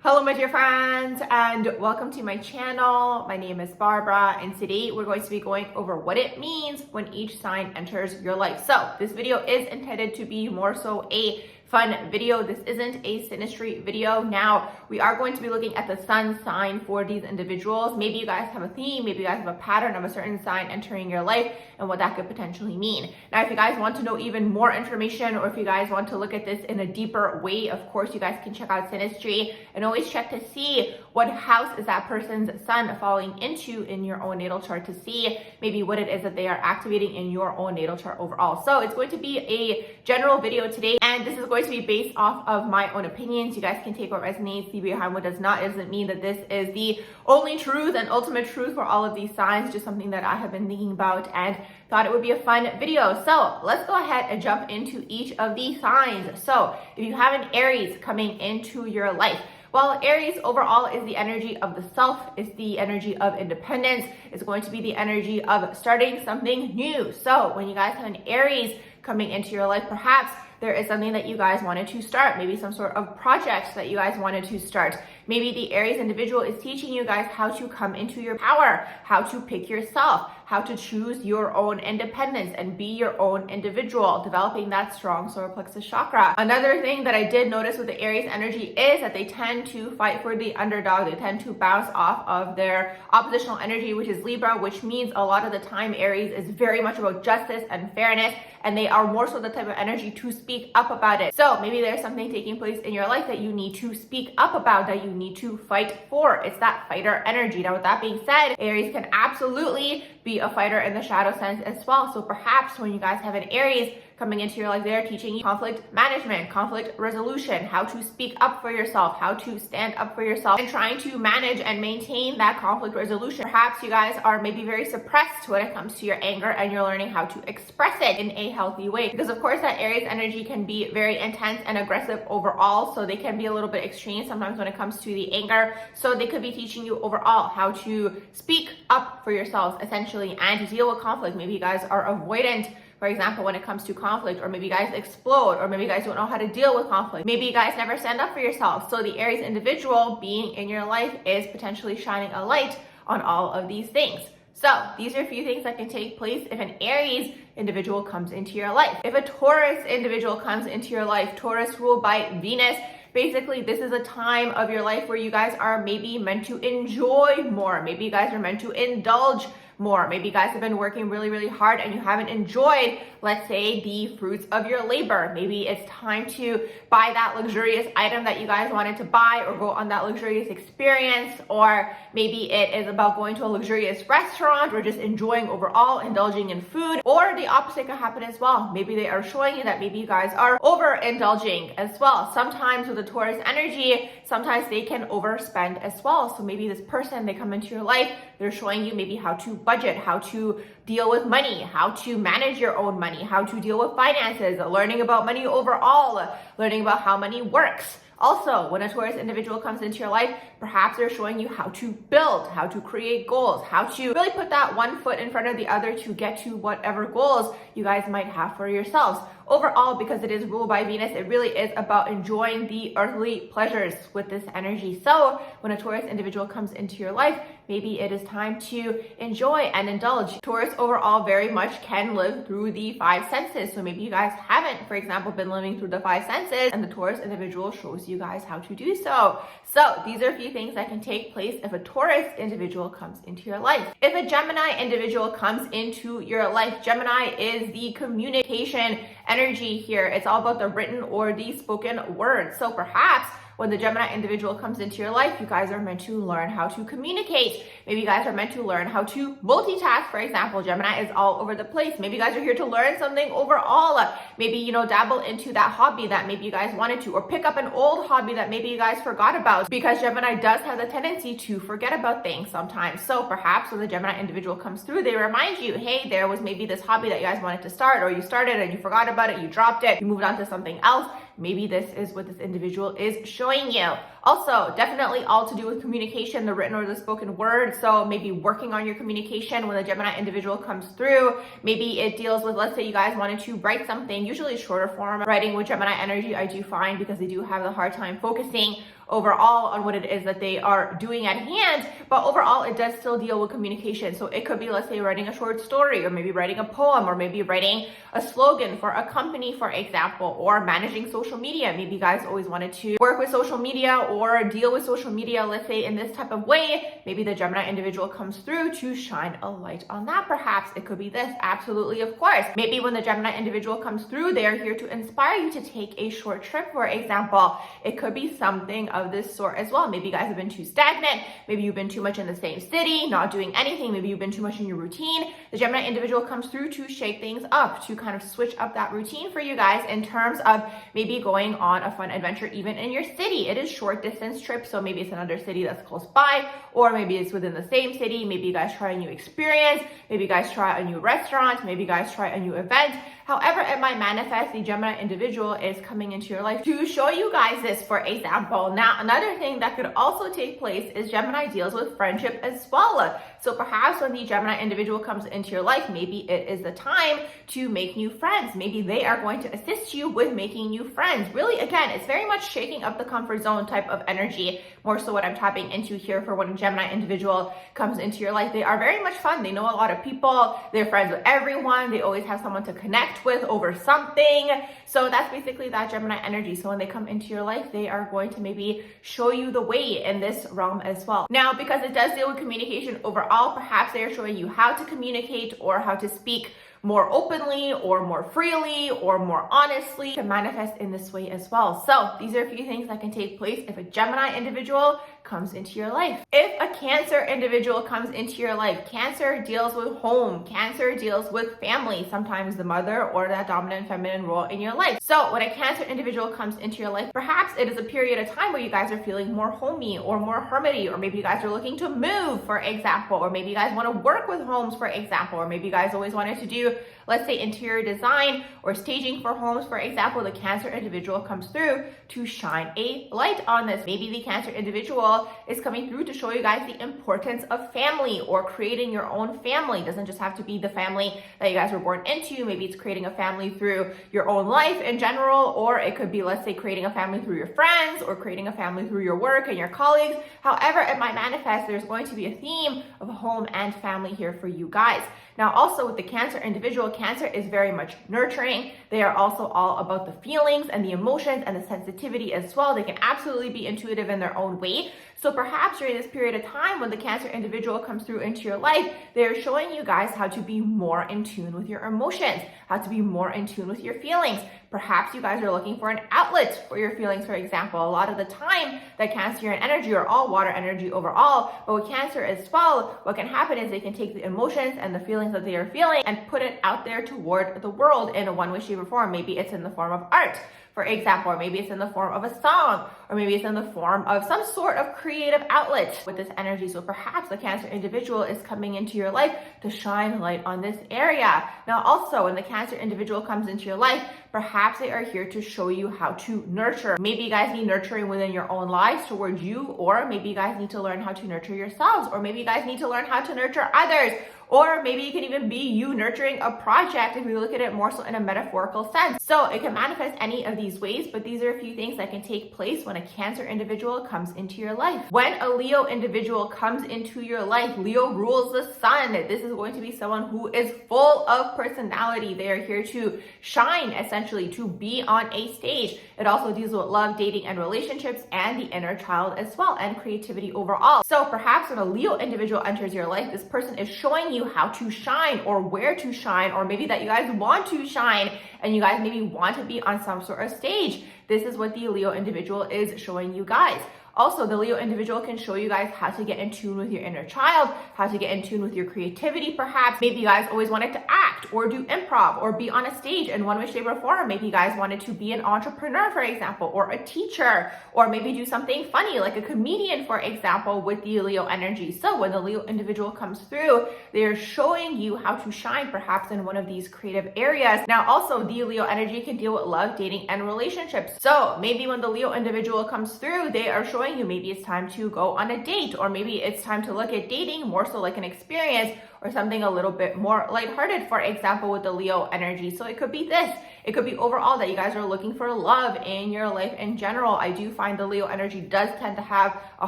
Hello my dear friends, and welcome to my channel. My name is Barbara, and today we're going to be going over what it means when each sign enters your life. So this video is intended to be more so a fun video. This isn't a synastry video. Now, we are going to be looking at the sun sign for these individuals. Maybe you guys have a theme, maybe you guys have a pattern of a certain sign entering your life and what that could potentially mean. Now, if you guys want to know even more information, or if you guys want to look at this in a deeper way, of course, you guys can check out synastry and always check to see what house is that person's sun falling into in your own natal chart to see maybe what it is that they are activating in your own natal chart overall. So it's going to be a general video today, and this is going to be based off of my own opinions. You guys can take what resonates, leave behind what does not. It doesn't mean that this is the only truth and ultimate truth for all of these signs, just something that I have been thinking about and thought it would be a fun video. So let's go ahead and jump into each of these signs. So if you have an Aries coming into your life, well, Aries overall is the energy of the self, it's the energy of independence, it's going to be the energy of starting something new. So when you guys have an Aries coming into your life, perhaps there is something that you guys wanted to start, maybe some sort of project that you guys wanted to start. Maybe the Aries individual is teaching you guys how to come into your power, how to pick yourself, how to choose your own independence and be your own individual, developing that strong solar plexus chakra. Another thing that I did notice with the Aries energy is that they tend to fight for the underdog. They tend to bounce off of their oppositional energy, which is Libra, which means a lot of the time Aries is very much about justice and fairness, and they are more so the type of energy to speak up about it. So maybe there's something taking place in your life that you need to speak up about, that you need to fight for. It's that fighter energy. Now, with that being said, Aries can absolutely be a fighter in the shadow sense as well. So perhaps when you guys have an Aries coming into your life, they're teaching you conflict management, conflict resolution, how to speak up for yourself, how to stand up for yourself, and trying to manage and maintain that conflict resolution. Perhaps you guys are maybe very suppressed when it comes to your anger, and you're learning how to express it in a healthy way. Because of course that Aries energy can be very intense and aggressive overall, so they can be a little bit extreme sometimes when it comes to the anger. So they could be teaching you overall how to speak up for yourselves essentially and to deal with conflict. Maybe you guys are avoidant, for example, when it comes to conflict, or maybe you guys explode, or maybe you guys don't know how to deal with conflict. Maybe you guys never stand up for yourself. So the Aries individual being in your life is potentially shining a light on all of these things. So these are a few things that can take place if an Aries individual comes into your life. If a Taurus individual comes into your life, Taurus ruled by Venus, basically, this is a time of your life where you guys are maybe meant to enjoy more. Maybe you guys are meant to indulge more. Maybe you guys have been working really, really hard and you haven't enjoyed, let's say, the fruits of your labor. Maybe it's time to buy that luxurious item that you guys wanted to buy, or go on that luxurious experience, or maybe it is about going to a luxurious restaurant, or just enjoying overall, indulging in food. Or the opposite can happen as well. Maybe they are showing you that maybe you guys are overindulging as well. Sometimes with the Taurus energy, sometimes they can overspend as well. So maybe this person, they come into your life, they're showing you maybe how to budget, how to deal with money, how to manage your own money, how to deal with finances, learning about money overall, learning about how money works. Also, when a Taurus individual comes into your life, perhaps they're showing you how to build, how to create goals, how to really put that one foot in front of the other to get to whatever goals you guys might have for yourselves. Overall, because it is ruled by Venus, it really is about enjoying the earthly pleasures with this energy. So when a Taurus individual comes into your life, maybe it is time to enjoy and indulge. Taurus overall very much can live through the five senses. So maybe you guys haven't, for example, been living through the five senses, and the Taurus individual shows you guys how to do so. So these are a few things that can take place if a Taurus individual comes into your life. If a Gemini individual comes into your life, Gemini is the communication energy here. It's all about the written or the spoken word. So perhaps when the Gemini individual comes into your life, you guys are meant to learn how to communicate. Maybe you guys are meant to learn how to multitask, for example. Gemini is all over the place. Maybe you guys are here to learn something overall. Maybe, dabble into that hobby that maybe you guys wanted to, or pick up an old hobby that maybe you guys forgot about, because Gemini does have the tendency to forget about things sometimes. So perhaps when the Gemini individual comes through, they remind you, hey, there was maybe this hobby that you guys wanted to start, or you started and you forgot about it, you dropped it, you moved on to something else. Maybe this is what this individual is showing you. Also, definitely all to do with communication, the written or the spoken word. So maybe working on your communication when the Gemini individual comes through. Maybe it deals with, let's say you guys wanted to write something, usually shorter form. Writing with Gemini energy, I do find, because they do have the hard time focusing overall on what it is that they are doing at hand, but overall it does still deal with communication. So it could be, let's say, writing a short story, or maybe writing a poem, or maybe writing a slogan for a company, for example, or managing social media. Maybe you guys always wanted to work with social media or deal with social media, let's say, in this type of way. Maybe the Gemini individual comes through to shine a light on that. Perhaps it could be this. Absolutely, of course. Maybe when the Gemini individual comes through, they are here to inspire you to take a short trip, for example. It could be something of this sort as well. Maybe you guys have been too stagnant. Maybe you've been too much in the same city, not doing anything. Maybe you've been too much in your routine. The Gemini individual comes through to shake things up, to kind of switch up that routine for you guys in terms of maybe going on a fun adventure even in your city. It is short distance trip, so maybe it's another city that's close by, or maybe it's within the same city. Maybe you guys try a new experience. Maybe you guys try a new restaurant. Maybe you guys try a new event. However it might manifest, the Gemini individual is coming into your life to show you guys this, for example. Now, another thing that could also take place is Gemini deals with friendship as well. So perhaps when the Gemini individual comes into your life, maybe it is the time to make new friends. Maybe they are going to assist you with making new friends. Really, again, it's very much shaking up the comfort zone type of energy, more so what I'm tapping into here for when a Gemini individual comes into your life. They are very much fun. They know a lot of people. They're friends with everyone. They always have someone to connect with over something. So that's basically that Gemini energy. So when they come into your life, they are going to maybe show you the way in this realm as well. Now, because it does deal with communication overall, perhaps they are showing you how to communicate or how to speak more openly or more freely or more honestly, to manifest in this way as well. So these are a few things that can take place if a Gemini individual comes into your life. If a Cancer individual comes into your life, Cancer deals with home. Cancer deals with family, sometimes the mother or that dominant feminine role in your life. So when a Cancer individual comes into your life, perhaps it is a period of time where you guys are feeling more homey or more hermity, or maybe you guys are looking to move, for example, or maybe you guys want to work with homes, for example, or maybe you guys always wanted to do, let's say, interior design or staging for homes, for example. The Cancer individual comes through to shine a light on this. Maybe the Cancer individual is coming through to show you guys the importance of family or creating your own family. It doesn't just have to be the family that you guys were born into. Maybe it's creating a family through your own life in general, or it could be, let's say, creating a family through your friends or creating a family through your work and your colleagues. However it might manifest, there's going to be a theme of home and family here for you guys. Now, also with the Cancer individual, Cancer is very much nurturing. They are also all about the feelings and the emotions and the sensitivity as well. They can absolutely be intuitive in their own way. So perhaps during this period of time when the Cancer individual comes through into your life, they're showing you guys how to be more in tune with your emotions, how to be more in tune with your feelings. Perhaps you guys are looking for an outlet for your feelings, for example. A lot of the time, that Cancerian energy, or all water energy overall, but with Cancer as well, what can happen is they can take the emotions and the feelings that they are feeling and put it out there toward the world in a one way, shape, or form. Maybe it's in the form of art, for example, or maybe it's in the form of a song, or maybe it's in the form of some sort of creative outlet with this energy. So perhaps the Cancer individual is coming into your life to shine light on this area. Now, also, when the Cancer individual comes into your life, perhaps they are here to show you how to nurture. Maybe you guys need nurturing within your own lives towards you, or maybe you guys need to learn how to nurture yourselves, or maybe you guys need to learn how to nurture others. Or maybe it can even be you nurturing a project if we look at it more so in a metaphorical sense. So it can manifest any of these ways, but these are a few things that can take place when a Cancer individual comes into your life. When a Leo individual comes into your life, Leo rules the sun. This is going to be someone who is full of personality. They are here to shine, essentially, to be on a stage. It also deals with love, dating, and relationships, and the inner child as well, and creativity overall. So perhaps when a Leo individual enters your life, this person is showing you how to shine or where to shine, or maybe that you guys want to shine and you guys maybe want to be on some sort of stage. This is what the Leo individual is showing you guys. Also, the Leo individual can show you guys how to get in tune with your inner child, how to get in tune with your creativity, perhaps. Maybe you guys always wanted to act or do improv or be on a stage in one way, shape, or form. Maybe you guys wanted to be an entrepreneur, for example, or a teacher, or maybe do something funny like a comedian, for example, with the Leo energy. So when the Leo individual comes through, they're showing you how to shine, perhaps in one of these creative areas. Now, also, the Leo energy can deal with love, dating, and relationships. So maybe when the Leo individual comes through, they are showing showing you maybe it's time to go on a date, or maybe it's time to look at dating more so like an experience or something a little bit more lighthearted, for example, with the Leo energy. So it could be this. It could be overall that you guys are looking for love in your life in general. I do find the Leo energy does tend to have a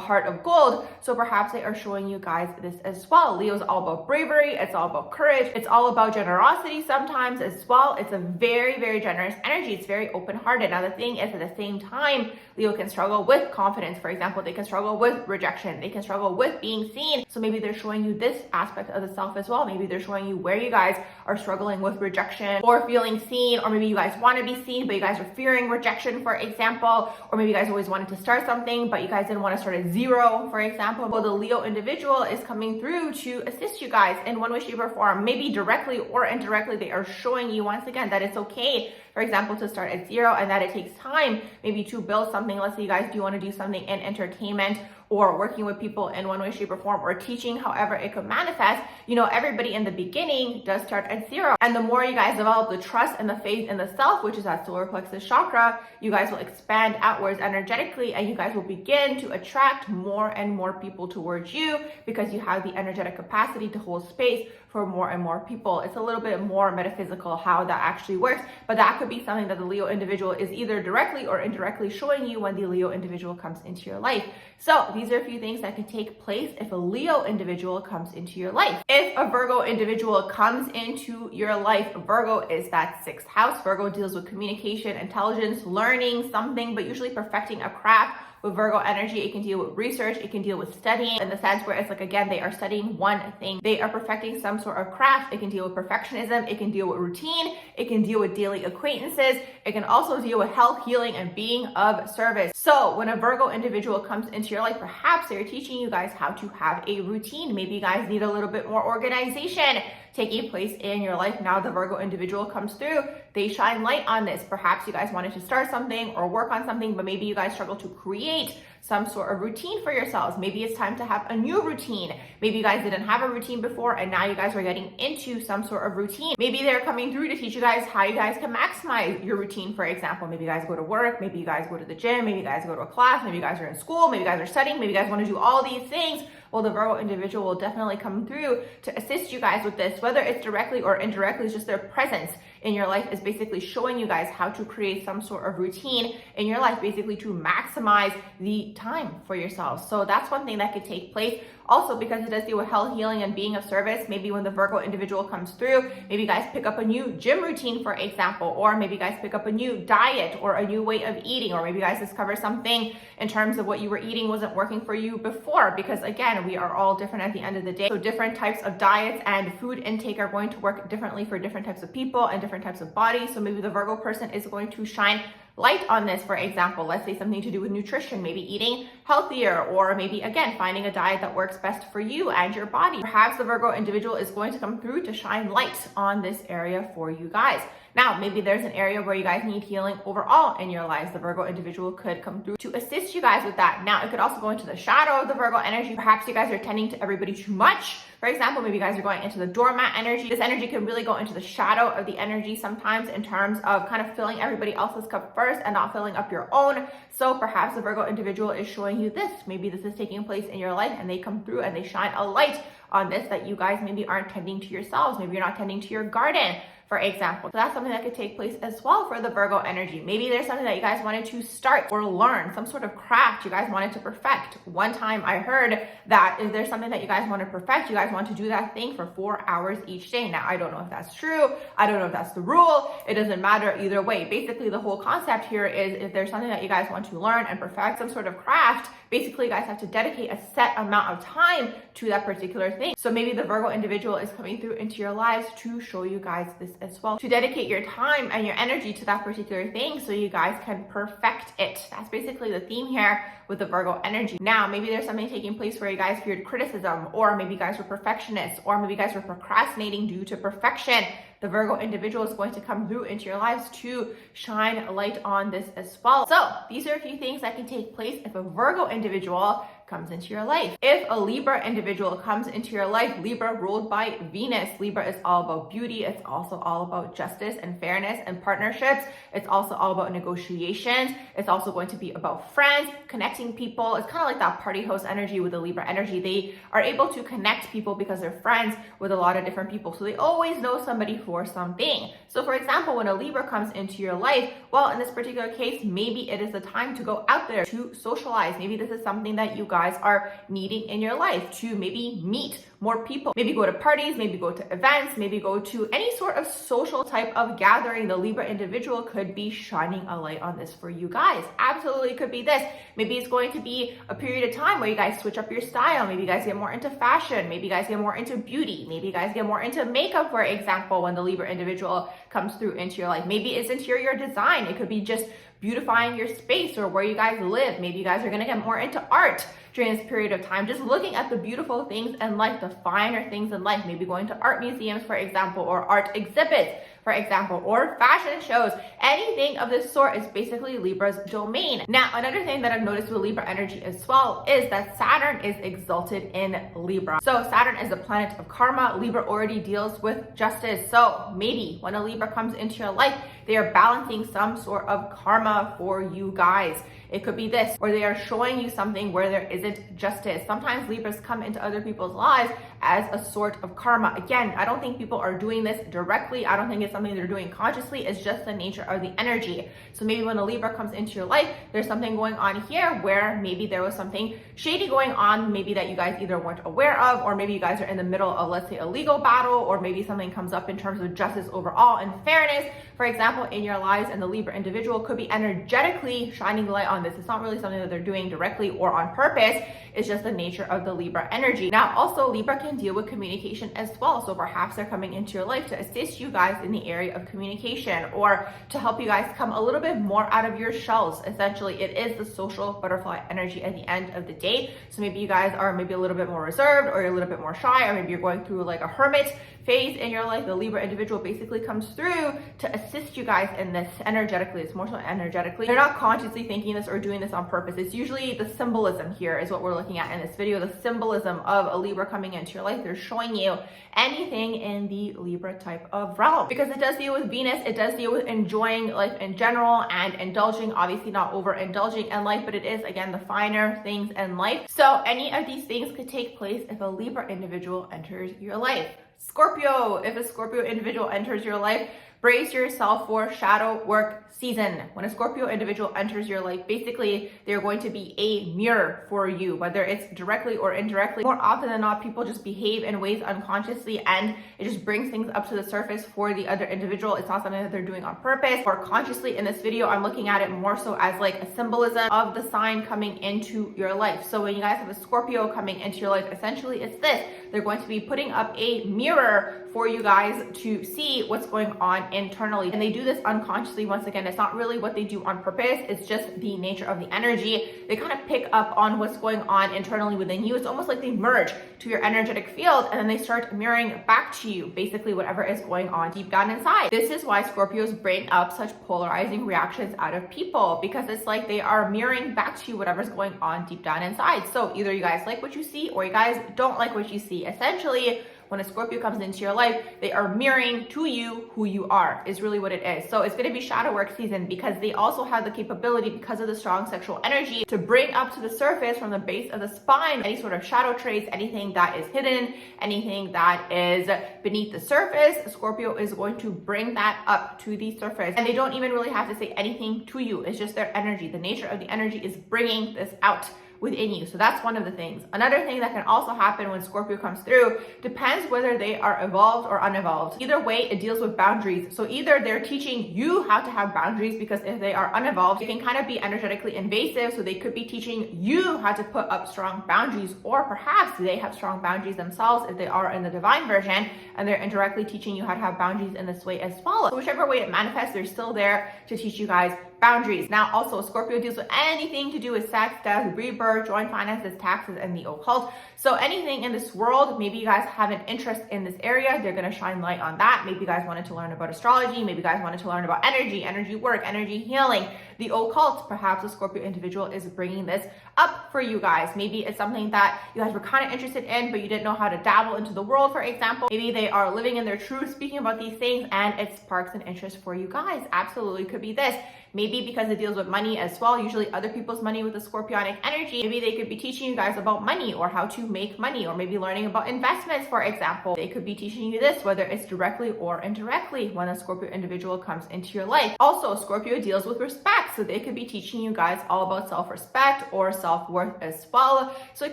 heart of gold. So perhaps they are showing you guys this as well. Leo is all about bravery. It's all about courage. It's all about generosity sometimes as well. It's a very, very generous energy. It's very open-hearted. Now, the thing is, at the same time, Leo can struggle with confidence. For example, they can struggle with rejection. They can struggle with being seen. So maybe they're showing you this aspect of the self as well. Maybe they're showing you where you guys are struggling with rejection or feeling seen, or maybe you guys want to be seen, but you guys are fearing rejection, for example, or maybe you guys always wanted to start something, but you guys didn't want to start at zero, for example. Well, the Leo individual is coming through to assist you guys in one way, shape, or form. Maybe directly or indirectly, they are showing you once again that it's okay, for example, to start at zero, and that it takes time maybe to build something. Let's say you guys do want to do something in entertainment, or working with people in one way, shape, or form, or teaching, however it could manifest. You know, everybody in the beginning does start at zero. And the more you guys develop the trust and the faith in the self, which is that solar plexus chakra, you guys will expand outwards energetically, and you guys will begin to attract more and more people towards you because you have the energetic capacity to hold space for more and more people. It's a little bit more metaphysical how that actually works, but that could be something that the Leo individual is either directly or indirectly showing you when the Leo individual comes into your life. So these are a few things that can take place if a Leo individual comes into your life. If a Virgo individual comes into your life, Virgo is that sixth house. Virgo deals with communication, intelligence, learning something, but usually perfecting a craft. With Virgo energy, it can deal with research, it can deal with studying, in the sense where it's like, again, they are studying one thing. They are perfecting some sort of craft. It can deal with perfectionism, it can deal with routine, it can deal with daily acquaintances, it can also deal with health, healing, and being of service. So when a Virgo individual comes into your life, perhaps they're teaching you guys how to have a routine. Maybe you guys need a little bit more organization taking place in your life. Now the Virgo individual comes through, they shine light on this. Perhaps you guys wanted to start something or work on something, but maybe you guys struggle to create some sort of routine for yourselves. Maybe it's time to have a new routine. Maybe you guys didn't have a routine before, and now you guys are getting into some sort of routine. Maybe they're coming through to teach you guys how you guys can maximize your routine, for example. Maybe you guys go to work, maybe you guys go to the gym, maybe you guys go to a class, maybe you guys are in school, maybe you guys are studying, maybe you guys want to do all these things. Well, the Virgo individual will definitely come through to assist you guys with this, whether it's directly or indirectly. It's just their presence in your life is basically showing you guys how to create some sort of routine in your life, basically to maximize the time for yourselves. So that's one thing that could take place. Also, because it does deal with health, healing, and being of service, maybe when the Virgo individual comes through, maybe you guys pick up a new gym routine, for example, or maybe you guys pick up a new diet or a new way of eating, or maybe you guys discover something in terms of what you were eating wasn't working for you before, because again, we are all different at the end of the day. So different types of diets and food intake are going to work differently for different types of people and different types of bodies. So maybe the Virgo person is going to shine light on this. For example, let's say something to do with nutrition, maybe eating healthier, or maybe again finding a diet that works best for you and your body. Perhaps the Virgo individual is going to come through to shine light on this area for you guys. Now, maybe there's an area where you guys need healing overall in your lives. The Virgo individual could come through to assist you guys with that. Now, it could also go into the shadow of the Virgo energy. Perhaps you guys are tending to everybody too much. For example, maybe you guys are going into the doormat energy. This energy can really go into the shadow of the energy sometimes in terms of kind of filling everybody else's cup first and not filling up your own. So perhaps the Virgo individual is showing you this. Maybe this is taking place in your life and they come through and they shine a light on this, that you guys maybe aren't tending to yourselves. Maybe you're not tending to your garden, for example. So that's something that could take place as well for the Virgo energy. Maybe there's something that you guys wanted to start or learn, some sort of craft you guys wanted to perfect. One time I heard that if there's something that you guys want to perfect, you guys want to do that thing for 4 hours each day. Now, I don't know if that's true. I don't know if that's the rule. It doesn't matter either way. Basically, the whole concept here is if there's something that you guys want to learn and perfect, some sort of craft, basically you guys have to dedicate a set amount of time to that particular thing. So maybe the Virgo individual is coming through into your lives to show you guys this as well, to dedicate your time and your energy to that particular thing so you guys can perfect it. That's basically the theme here with the Virgo energy. Now, maybe there's something taking place where you guys feared criticism, or maybe you guys were perfectionists, or maybe you guys were procrastinating due to perfection. The Virgo individual is going to come through into your lives to shine light on this as well. So these are a few things that can take place if a Virgo individual comes into your life. If a Libra individual comes into your life, Libra ruled by Venus, Libra is all about beauty. It's also all about justice and fairness and partnerships. It's also all about negotiations. It's also going to be about friends, connecting people. It's kind of like that party host energy with the Libra energy. They are able to connect people because they're friends with a lot of different people. So they always know somebody for something. So for example, when a Libra comes into your life, well, in this particular case, maybe it is the time to go out there to socialize. Maybe this is something that you guys are needing in your life, to maybe meet more people, maybe go to parties, maybe go to events, maybe go to any sort of social type of gathering. The Libra individual could be shining a light on this for you guys. Absolutely could be this. Maybe it's going to be a period of time where you guys switch up your style. Maybe you guys get more into fashion. Maybe you guys get more into beauty. Maybe you guys get more into makeup, for example, when the Libra individual comes through into your life. Maybe it's interior design. It could be just beautifying your space or where you guys live. Maybe you guys are going to get more into art during this period of time, just looking at the beautiful things in life, the finer things in life, maybe going to art museums, for example, or art exhibits, for example, or fashion shows. Anything of this sort is basically Libra's domain. Now, another thing that I've noticed with Libra energy as well is that Saturn is exalted in Libra. So Saturn is the planet of karma. Libra already deals with justice. So maybe when a Libra comes into your life, they are balancing some sort of karma for you guys. It could be this, or they are showing you something where there isn't justice. Sometimes Libras come into other people's lives as a sort of karma. Again, I don't think people are doing this directly. I don't think it's something they're doing consciously. It's just the nature of the energy. So maybe when a Libra comes into your life, there's something going on here where maybe there was something shady going on, maybe that you guys either weren't aware of, or maybe you guys are in the middle of, let's say, a legal battle, or maybe something comes up in terms of justice overall and fairness, for example, in your lives, and the Libra individual could be energetically shining the light on this. It's not really something that they're doing directly or on purpose. It's just the nature of the Libra energy. Now, also Libra can deal with communication as well. So perhaps they're coming into your life to assist you guys in the area of communication, or to help you guys come a little bit more out of your shells. Essentially, it is the social butterfly energy at the end of the day. So maybe you guys are maybe a little bit more reserved, or you're a little bit more shy, or maybe you're going through like a hermit phase in your life. The Libra individual basically comes through to assist you guys in this energetically. It's more so energetically. They're not consciously thinking this or doing this on purpose. It's usually the symbolism here is what we're looking at in this video. The symbolism of a Libra coming into your life. They're showing you anything in the Libra type of realm, because it does deal with Venus. It does deal with enjoying life in general and indulging, obviously not overindulging in life, but it is, again, the finer things in life. So any of these things could take place if a Libra individual enters your life. Scorpio, if a Scorpio individual enters your life, brace yourself for shadow work season. When a Scorpio individual enters your life, basically they're going to be a mirror for you, whether it's directly or indirectly. More often than not, people just behave in ways unconsciously, and it just brings things up to the surface for the other individual. It's not something that they're doing on purpose or consciously. In this video, I'm looking at it more so as like a symbolism of the sign coming into your life. So when you guys have a Scorpio coming into your life, essentially it's this. They're going to be putting up a mirror for you guys to see what's going on internally. And they do this unconsciously. Once again, it's not really what they do on purpose. It's just the nature of the energy. They kind of pick up on what's going on internally within you. It's almost like they merge to your energetic field, and then they start mirroring back to you, basically whatever is going on deep down inside. This is why Scorpios bring up such polarizing reactions out of people, because it's like they are mirroring back to you whatever's going on deep down inside. So either you guys like what you see, or you guys don't like what you see. Essentially, when a Scorpio comes into your life, they are mirroring to you who you are, is really what it is. So it's going to be shadow work season, because they also have the capability, because of the strong sexual energy, to bring up to the surface from the base of the spine any sort of shadow traits, anything that is hidden, anything that is beneath the surface. Scorpio is going to bring that up to the surface, and they don't even really have to say anything to you. It's just their energy. The nature of the energy is bringing this out within you. So that's one of the things. Another thing that can also happen when Scorpio comes through depends whether they are evolved or unevolved. Either way, it deals with boundaries. So either they're teaching you how to have boundaries, because if they are unevolved, it can kind of be energetically invasive. So they could be teaching you how to put up strong boundaries, or perhaps they have strong boundaries themselves if they are in the divine version, and they're indirectly teaching you how to have boundaries in this way as well. So whichever way it manifests, they're still there to teach you guys boundaries. Now, also, Scorpio deals with anything to do with sex, death, rebirth, joint finances, taxes, and the occult. So anything in this world, maybe you guys have an interest in this area, they're going to shine light on that. Maybe you guys wanted to learn about astrology. Maybe you guys wanted to learn about energy work, energy healing, the occult. Perhaps a Scorpio individual is bringing this up for you guys. Maybe it's something that you guys were kind of interested in, but you didn't know how to dabble into the world, for example. Maybe they are living in their truth, speaking about these things, and it sparks an interest for you guys. Absolutely could be this. Maybe because it deals with money as well, usually other people's money with the Scorpionic energy. Maybe they could be teaching you guys about money or how to make money, or maybe learning about investments, for example. They could be teaching you this, whether it's directly or indirectly, when a Scorpio individual comes into your life. Also, Scorpio deals with respect, so they could be teaching you guys all about self-respect or self-worth as well. So it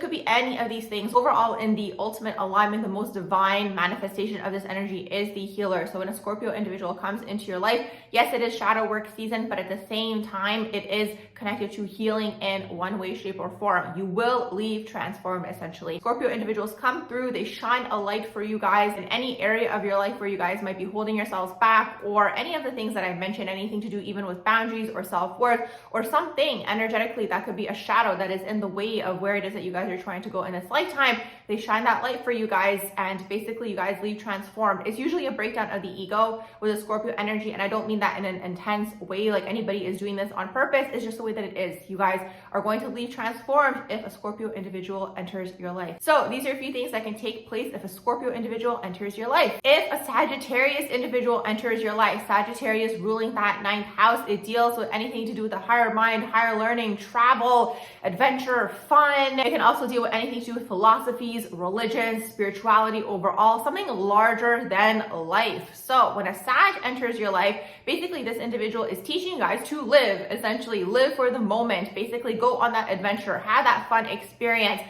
could be any of these things. Overall, in the ultimate alignment, the most divine manifestation of this energy is the healer. So when a Scorpio individual comes into your life, yes, it is shadow work season, but at the same time, it is connected to healing in one way, shape, or form. You will leave transformed, essentially. Scorpio individuals come through, they shine a light for you guys in any area of your life where you guys might be holding yourselves back, or any of the things that I mentioned, anything to do even with boundaries or self-worth, or something energetically that could be a shadow that is in the way of where it is that you guys are trying to go in this lifetime. They shine that light for you guys, and basically you guys leave transformed. It's usually a breakdown of the ego with a Scorpio energy, and I don't mean that in an intense way, like anybody is doing this on purpose. It's just the way that it is. You guys are going to leave transformed if a Scorpio individual enters your life. So these are a few things that can take place if a Scorpio individual enters your life. If a Sagittarius individual enters your life, Sagittarius ruling that 9th house, it deals with anything to do with the higher mind, higher learning, travel, adventure, fun. It can also deal with anything to do with philosophies, religion, spirituality overall, something larger than life. So when a Sag enters your life, basically this individual is teaching you guys to live, essentially live for the moment, basically go on that adventure, have that fun experience,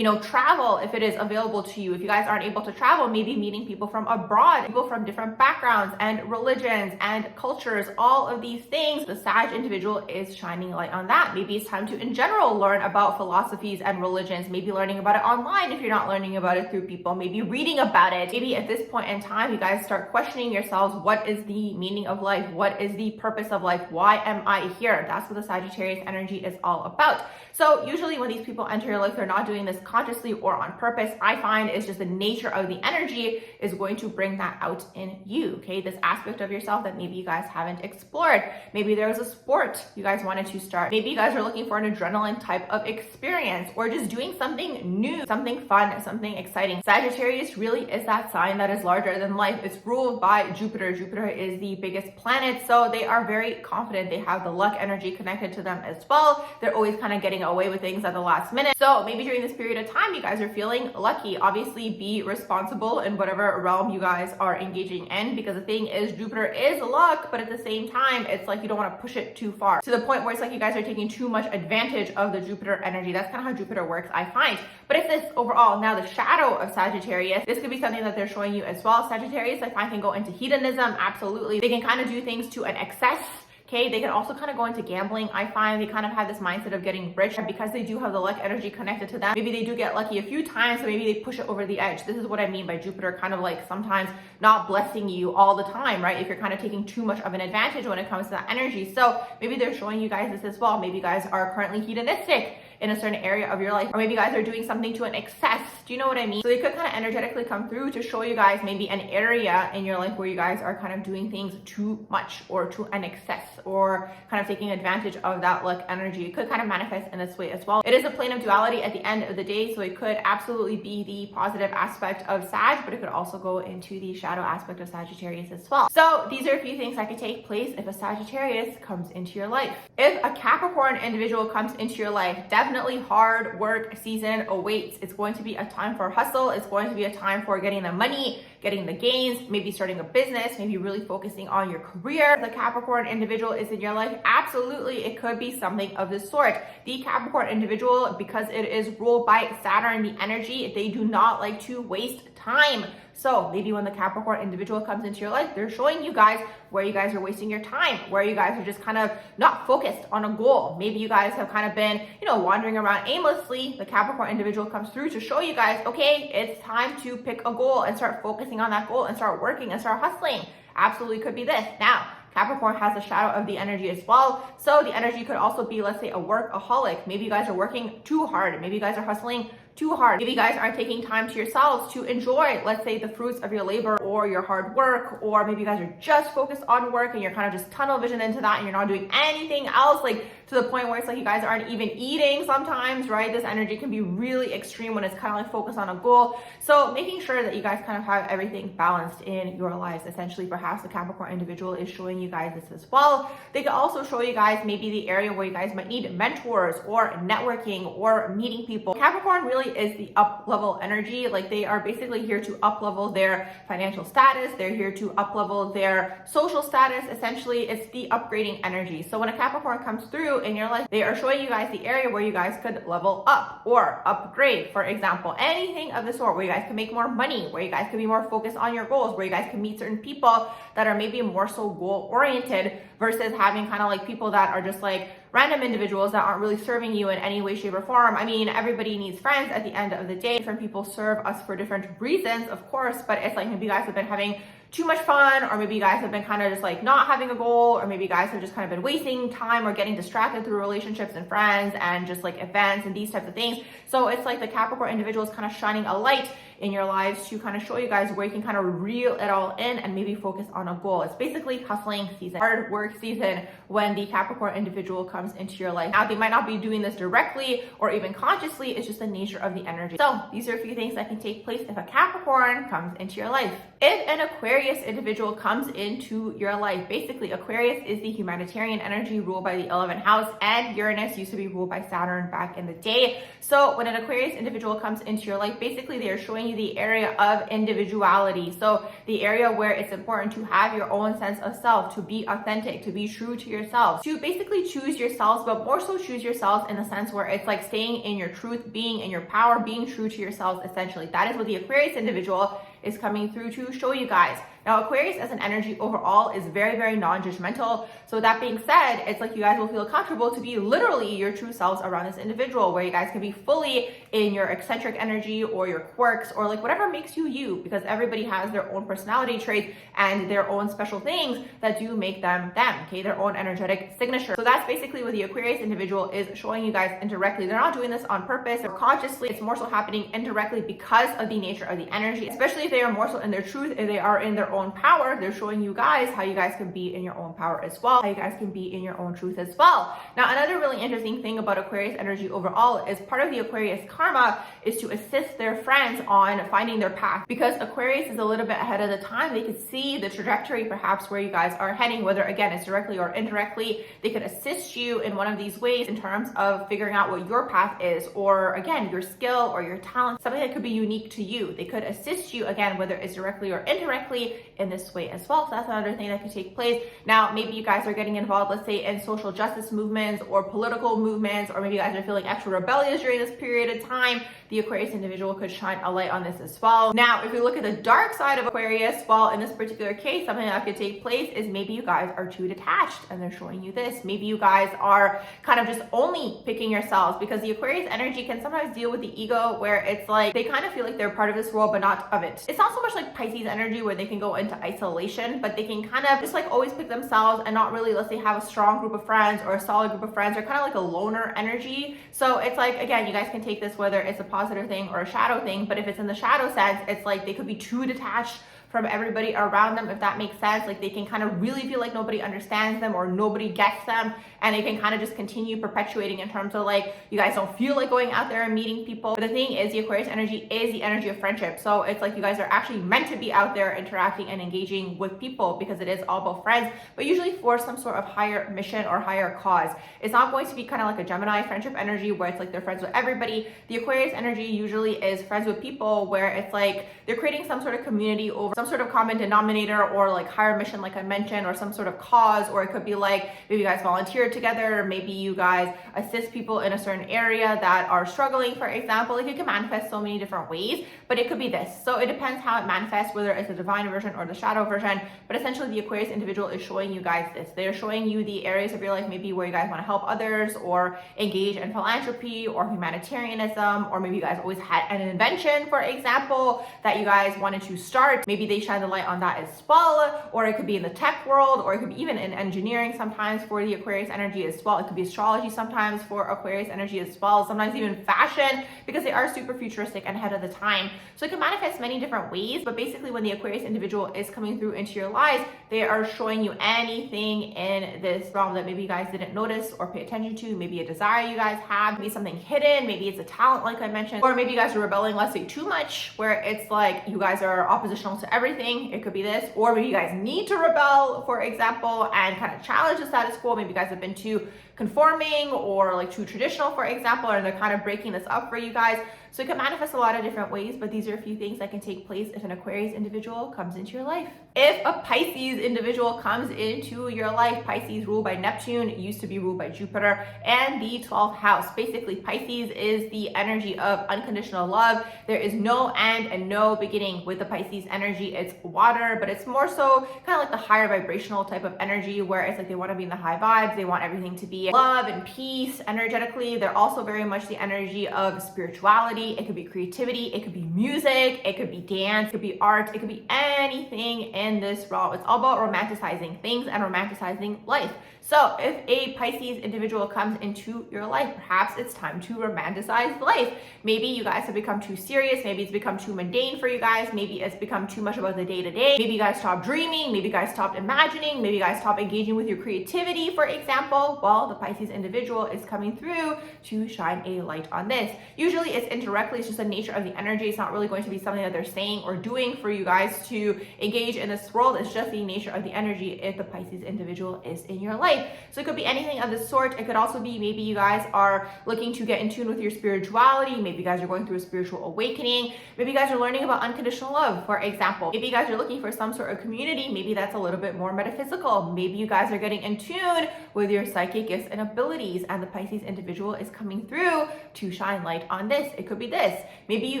travel if it is available to you. If you guys aren't able to travel, maybe meeting people from abroad, people from different backgrounds and religions and cultures, all of these things, the Sag individual is shining light on that. Maybe it's time to, in general, learn about philosophies and religions, maybe learning about it online if you're not learning about it through people, maybe reading about it. Maybe at this point in time, you guys start questioning yourselves, what is the meaning of life? What is the purpose of life? Why am I here? That's what the Sagittarius energy is all about. So usually when these people enter your life, they're not doing this consciously or on purpose. I find it's just the nature of the energy is going to bring that out in you, okay? This aspect of yourself that maybe you guys haven't explored. Maybe there's a sport you guys wanted to start. Maybe you guys are looking for an adrenaline type of experience, or just doing something new, something fun, something exciting. Sagittarius really is that sign that is larger than life. It's ruled by Jupiter. Jupiter is the biggest planet, so they are very confident. They have the luck energy connected to them as well. They're always kind of getting away with things at the last minute. So maybe during this period of time, you guys are feeling lucky. Obviously, be responsible in whatever realm you guys are engaging in, because the thing is, Jupiter is luck, but at the same time, it's like you don't want to push it too far to the point where it's like you guys are taking too much advantage of the Jupiter energy. That's kind of how Jupiter works, I find. But if this overall, now the shadow of Sagittarius, this could be something that they're showing you as well. Sagittarius, I find, can go into hedonism. Absolutely. They can kind of do things to an excess. Okay, they can also kind of go into gambling. I find they kind of have this mindset of getting rich because they do have the luck energy connected to them. Maybe they do get lucky a few times, so maybe they push it over the edge. This is what I mean by Jupiter kind of like sometimes not blessing you all the time, right? If you're kind of taking too much of an advantage when it comes to that energy. So maybe they're showing you guys this as well. Maybe you guys are currently hedonistic in a certain area of your life, or maybe you guys are doing something to an excess. Do you know what I mean? So they could kind of energetically come through to show you guys maybe an area in your life where you guys are kind of doing things too much or to an excess, or kind of taking advantage of that luck energy. It could kind of manifest in this way as well. It is a plane of duality at the end of the day, so it could absolutely be the positive aspect of Sag, but it could also go into the shadow aspect of Sagittarius as well. So these are a few things that could take place if a Sagittarius comes into your life. If a Capricorn individual comes into your life, definitely hard work season awaits. It's going to be a time for hustle. It's going to be a time for getting the money, getting the gains, maybe starting a business, maybe really focusing on your career. The Capricorn individual is in your life. Absolutely, it could be something of this sort. The Capricorn individual, because it is ruled by Saturn, the energy, they do not like to waste time. So maybe when the Capricorn individual comes into your life, they're showing you guys where you guys are wasting your time, where you guys are just kind of not focused on a goal. Maybe you guys have kind of been, wandering around aimlessly. The Capricorn individual comes through to show you guys, okay, it's time to pick a goal and start focusing on that goal and start working and start hustling. Absolutely could be this. Now, Capricorn has a shadow of the energy as well. So the energy could also be, let's say, a workaholic. Maybe you guys are working too hard. Maybe you guys are hustling too hard. Maybe you guys aren't taking time to yourselves to enjoy, let's say, the fruits of your labor or your hard work, or maybe you guys are just focused on work and you're kind of just tunnel vision into that and you're not doing anything else, like to the point where it's like you guys aren't even eating sometimes, right? This energy can be really extreme when it's kind of like focused on a goal. So making sure that you guys kind of have everything balanced in your lives. Essentially, perhaps the Capricorn individual is showing you guys this as well. They could also show you guys maybe the area where you guys might need mentors or networking or meeting people. Capricorn really is the up level energy. Like they are basically here to up level their financial status. They're here to up level their social status. Essentially, it's the upgrading energy. So when a Capricorn comes through in your life, they are showing you guys the area where you guys could level up or upgrade, for example, anything of the sort, where you guys can make more money, where you guys can be more focused on your goals, where you guys can meet certain people that are maybe more so goal oriented versus having kind of like people that are just like random individuals that aren't really serving you in any way, shape, or form. I mean, everybody needs friends at the end of the day. Different people serve us for different reasons, of course, but it's like maybe you guys have been having too much fun, or maybe you guys have been kind of just like not having a goal, or maybe you guys have just kind of been wasting time or getting distracted through relationships and friends and just like events and these types of things. So it's like the Capricorn individual is kind of shining a light in your lives to kind of show you guys where you can kind of reel it all in and maybe focus on a goal. It's basically hustling season, hard work season when the Capricorn individual comes into your life. Now, they might not be doing this directly or even consciously. It's just the nature of the energy. So these are a few things that can take place if a Capricorn comes into your life. If an Aquarius individual comes into your life, basically Aquarius is the humanitarian energy ruled by the 11th house, and Uranus used to be ruled by Saturn back in the day. So when an Aquarius individual comes into your life, basically they are showing you the area of individuality. So the area where it's important to have your own sense of self, to be authentic, to be true to yourselves, to basically choose yourselves, but more so choose yourselves in the sense where it's like staying in your truth, being in your power, being true to yourselves. Essentially, that is what the Aquarius individual is coming through to show you guys. Now, Aquarius as an energy overall is very, very non-judgmental. So with that being said, it's like you guys will feel comfortable to be literally your true selves around this individual, where you guys can be fully in your eccentric energy or your quirks or like whatever makes you you, because everybody has their own personality traits and their own special things that do make them them, okay? Their own energetic signature. So that's basically what the Aquarius individual is showing you guys indirectly. They're not doing this on purpose or consciously. It's more so happening indirectly because of the nature of the energy, especially if they are more so in their truth, if they are in their own power. They're showing you guys how you guys can be in your own power as well, how you guys can be in your own truth as well. Now, another really interesting thing about Aquarius energy overall is part of the Aquarius karma is to assist their friends on finding their path, because Aquarius is a little bit ahead of the time. They could see the trajectory perhaps where you guys are heading, whether again it's directly or indirectly. They could assist you in one of these ways in terms of figuring out what your path is, or again your skill or your talent, something that could be unique to you. They could assist you again, whether it's directly or indirectly, in this way as well. So that's another thing that could take place. Now, maybe you guys are getting involved, let's say, in social justice movements or political movements, or maybe you guys are feeling extra rebellious during this period of time. The Aquarius individual could shine a light on this as well. Now, if we look at the dark side of Aquarius, well, in this particular case, something that could take place is maybe you guys are too detached, and they're showing you this. Maybe you guys are kind of just only picking yourselves, because the Aquarius energy can sometimes deal with the ego, where it's like they kind of feel like they're part of this world, but not of it. It's not so much like Pisces energy where they can go into isolation, but they can kind of just like always pick themselves and not really, let's say, have a strong group of friends or a solid group of friends. They're kind of like a loner energy. So it's like, again, you guys can take this whether it's a positive thing or a shadow thing, but if it's in the shadow sense, it's like they could be too detached from everybody around them, if that makes sense. Like they can kind of really feel like nobody understands them or nobody gets them, and they can kind of just continue perpetuating in terms of like you guys don't feel like going out there and meeting people. But the thing is, the Aquarius energy is the energy of friendship. So it's like you guys are actually meant to be out there interacting and engaging with people, because it is all about friends, but usually for some sort of higher mission or higher cause. It's not going to be kind of like a Gemini friendship energy where it's like they're friends with everybody. The Aquarius energy usually is friends with people where it's like they're creating some sort of community over some sort of common denominator, or like higher mission, like I mentioned, or some sort of cause. Or it could be like maybe you guys volunteer together, or maybe you guys assist people in a certain area that are struggling, for example. Like it can manifest so many different ways, but it could be this. So it depends how it manifests, whether it's the divine version or the shadow version. But essentially the Aquarius individual is showing you guys this. They're showing you the areas of your life maybe where you guys want to help others or engage in philanthropy or humanitarianism, or maybe you guys always had an invention, for example, that you guys wanted to start. Maybe they shine the light on that as well, or it could be in the tech world, or it could be even in engineering sometimes for the Aquarius energy as well. It could be astrology sometimes for Aquarius energy as well, sometimes even fashion, because they are super futuristic and ahead of the time. So it can manifest many different ways, but basically when the Aquarius individual is coming through into your lives, they are showing you anything in this realm that maybe you guys didn't notice or pay attention to, maybe a desire you guys have, maybe something hidden, maybe it's a talent like I mentioned, or maybe you guys are rebelling, let's say too much, where it's like you guys are oppositional to everything. It could be this, or maybe you guys need to rebel, for example, and kind of challenge the status quo. Maybe you guys have been too conforming or like too traditional, for example, and they're kind of breaking this up for you guys. So it can manifest a lot of different ways, but these are a few things that can take place if an Aquarius individual comes into your life. If a Pisces individual comes into your life, Pisces ruled by Neptune, used to be ruled by Jupiter, and the 12th house. Basically, Pisces is the energy of unconditional love. There is no end and no beginning with the Pisces energy. It's water, but it's more so kind of like the higher vibrational type of energy where it's like they want to be in the high vibes. They want everything to be love and peace energetically. They're also very much the energy of spirituality. It could be creativity, it could be music, it could be dance, it could be art, it could be anything in this realm. It's all about romanticizing things and romanticizing life. So if a Pisces individual comes into your life, perhaps it's time to romanticize life. Maybe you guys have become too serious. Maybe it's become too mundane for you guys. Maybe it's become too much about the day-to-day. Maybe you guys stopped dreaming. Maybe you guys stopped imagining. Maybe you guys stopped engaging with your creativity, for example. Well, the Pisces individual is coming through to shine a light on this. Usually it's indirectly, it's just the nature of the energy. It's not really going to be something that they're saying or doing for you guys to engage in this world. It's just the nature of the energy if the Pisces individual is in your life. So it could be anything of the sort. It could also be maybe you guys are looking to get in tune with your spirituality. Maybe you guys are going through a spiritual awakening. Maybe you guys are learning about unconditional love, for example. Maybe you guys are looking for some sort of community. Maybe that's a little bit more metaphysical. Maybe you guys are getting in tune with your psychic gifts and abilities, and the Pisces individual is coming through to shine light on this. It could be this. Maybe you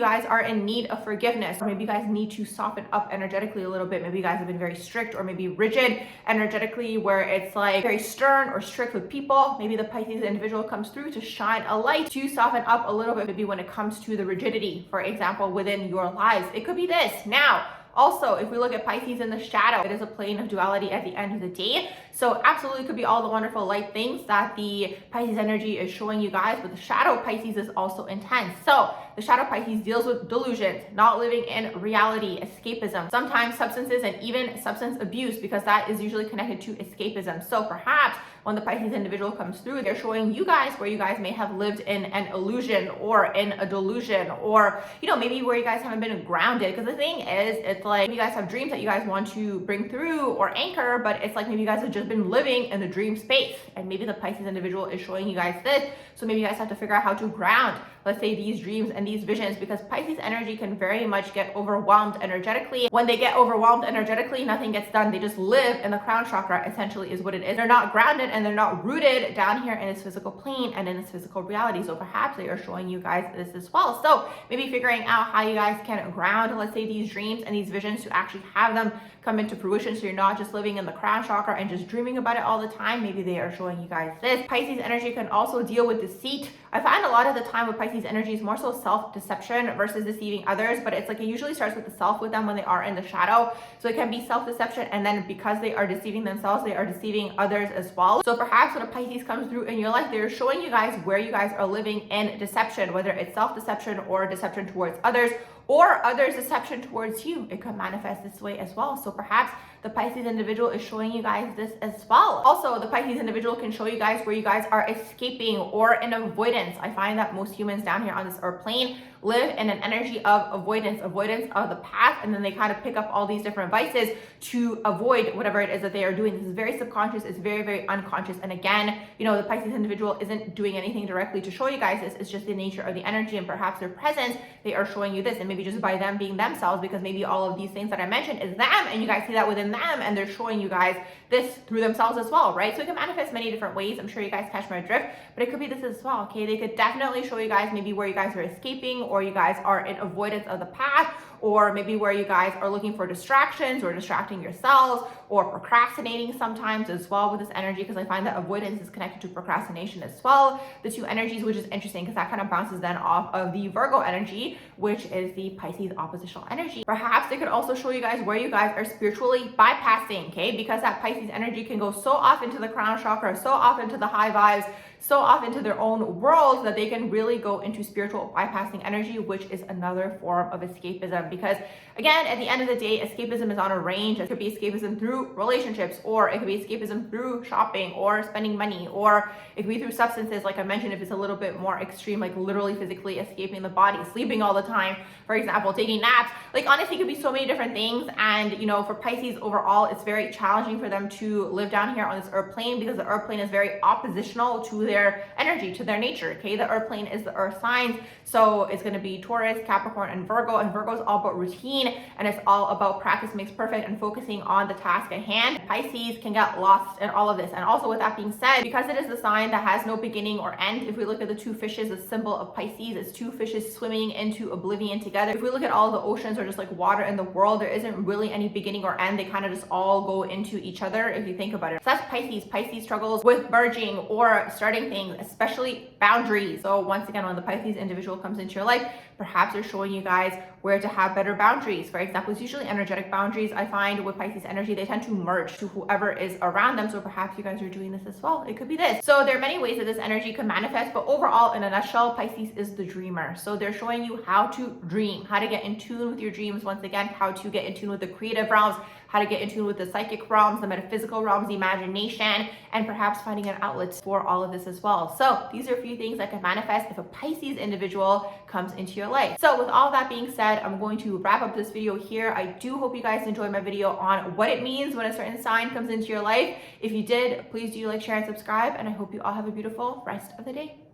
guys are in need of forgiveness, or maybe you guys need to soften up energetically a little bit. Maybe you guys have been very strict or maybe rigid energetically, where it's like very stern or strict with people. Maybe the Pisces individual comes through to shine a light to soften up a little bit, maybe when it comes to the rigidity, for example, within your lives. It could be this. Now, also, if we look at Pisces in the shadow, it is a plane of duality at the end of the day. So absolutely could be all the wonderful light things that the Pisces energy is showing you guys, but the shadow Pisces is also intense. So the shadow Pisces deals with delusions, not living in reality, escapism, sometimes substances, and even substance abuse, because that is usually connected to escapism. So perhaps when the Pisces individual comes through, they're showing you guys where you guys may have lived in an illusion or in a delusion, or, you know, maybe where you guys haven't been grounded. Because the thing is, it's like you guys have dreams that you guys want to bring through or anchor, but it's like maybe you guys have just been living in the dream space, and maybe the Pisces individual is showing you guys this. So maybe you guys have to figure out how to ground, let's say, these dreams and these visions, because Pisces energy can very much get overwhelmed energetically. When they get overwhelmed energetically, nothing gets done. They just live in the crown chakra, essentially, is what it is. They're not grounded and they're not rooted down here in this physical plane and in this physical reality. So perhaps they are showing you guys this as well. So maybe figuring out how you guys can ground, let's say, these dreams and these visions to actually have them come into fruition, so you're not just living in the crown chakra and just dreaming about it all the time. Maybe they are showing you guys this. Pisces energy can also deal with deceit. I find a lot of the time with Pisces energy is more so self-deception versus deceiving others, but it's like it usually starts with the self with them when they are in the shadow. So it can be self-deception, and then because they are deceiving themselves, they are deceiving others as well. So perhaps when a Pisces comes through in your life, they're showing you guys where you guys are living in deception, whether it's self-deception or deception towards others, or others' deception towards you. It could manifest this way as well. So perhaps the Pisces individual is showing you guys this as well. Also, the Pisces individual can show you guys where you guys are escaping or in avoidance. I find that most humans down here on this earth plane live in an energy of avoidance of the path, and then they kind of pick up all these different vices to avoid whatever it is that they are doing. This is very subconscious, it's very, very unconscious. And again, you know, the Pisces individual isn't doing anything directly to show you guys this. It's just the nature of the energy, and perhaps their presence, they are showing you this. And maybe just by them being themselves, because maybe all of these things that I mentioned is them, and you guys see that within them, and they're showing you guys this through themselves as well, right? So it can manifest many different ways. I'm sure you guys catch my drift, but it could be this as well, okay? They could definitely show you guys maybe where you guys are escaping, or you guys are in avoidance of the path, or maybe where you guys are looking for distractions or distracting yourselves or procrastinating sometimes as well with this energy, because I find that avoidance is connected to procrastination as well. The two energies, which is interesting because that kind of bounces then off of the Virgo energy, which is the Pisces oppositional energy. Perhaps they could also show you guys where you guys are spiritually bypassing, okay? Because that Pisces energy can go so off into the crown chakra, so off into the high vibes, so off into their own world that they can really go into spiritual bypassing energy, which is another form of escapism. Because again, at the end of the day, escapism is on a range. It could be escapism through relationships, or it could be escapism through shopping or spending money, or it could be through substances, like I mentioned, if it's a little bit more extreme, like literally physically escaping the body, sleeping all the time, for example, taking naps. Like honestly, it could be so many different things. And you know, for Pisces overall, it's very challenging for them to live down here on this earth plane, because the earth plane is very oppositional to their energy, to their nature, okay? The earth plane is the earth signs, so it's going to be Taurus, Capricorn, and Virgo. And Virgo is all about routine, and it's all about practice makes perfect and focusing on the task at hand. Pisces can get lost in all of this. And also, with that being said, because it is the sign that has no beginning or end, if we look at the two fishes, the symbol of Pisces is two fishes swimming into oblivion together. If we look at all the oceans or just like water in the world, there isn't really any beginning or end. They kind of just all go into each other if you think about it. So that's Pisces. Pisces struggles with merging or starting things, especially boundaries. So once again, when the Pisces individual comes into your life, perhaps they're showing you guys where to have better boundaries. For example, it's usually energetic boundaries. I find with Pisces energy, they tend to merge to whoever is around them. So perhaps you guys are doing this as well. It could be this. So there are many ways that this energy can manifest, but overall, in a nutshell, Pisces is the dreamer. So they're showing you how to dream, how to get in tune with your dreams. Once again, how to get in tune with the creative realms, how to get in tune with the psychic realms, the metaphysical realms, the imagination, and perhaps finding an outlet for all of this as well. So these are a few things that can manifest if a Pisces individual comes into your life. So with all that being said, I'm going to wrap up this video here. I do hope you guys enjoyed my video on what it means when a certain sign comes into your life. If you did, please do like, share, and subscribe, and I hope you all have a beautiful rest of the day.